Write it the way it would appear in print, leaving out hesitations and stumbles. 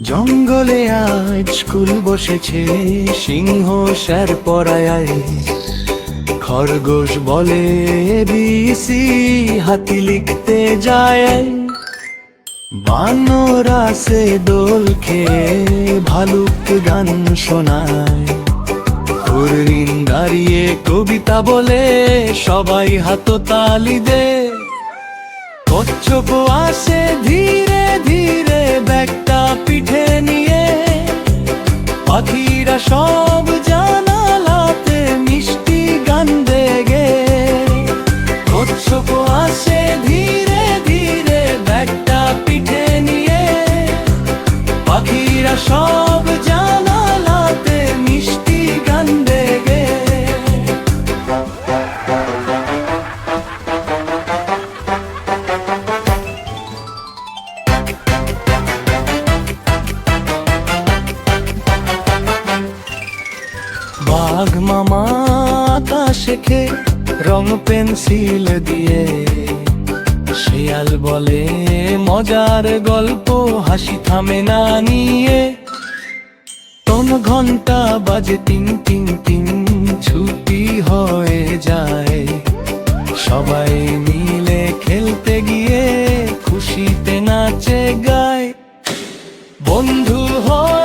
জঙ্গলে আজ স্কুল বসেছে, সিংহ স্যার পড়ায়, খরগোশ বলে এবিসি, হাতি লিখতে যায়, বানর আসে দোল খেয়ে, ভালুক গান শোনায়, হরিণ দাঁড়িয়ে কবিতা বলে, সবাই হাততালি দে। কচ্ছপ আসে ধীরে ধীরে ব্যাগটা পিঠে নিয়ে, পাখিরা সব জানালাতে মিষ্টি গান দেগে। কচ্ছপ আসে ধীরে ধীরে ব্যাগটা পিঠে নিয়ে, পাখিরা সব জানালাতে মিষ্টি গান দেগে। বাঘ মামা আঁকা শেখে রং পেন্সিল দিয়ে, শিয়াল বলে মজার গল্প, হাসি থামে না নিয়ে। কোন ঘন্টা বাজে টিং টিং টিং, ছুটি হয়ে যায়, সবাই মিলে খেলতে গিয়ে খুশিতে নাচে গায়। বন্ধু হয়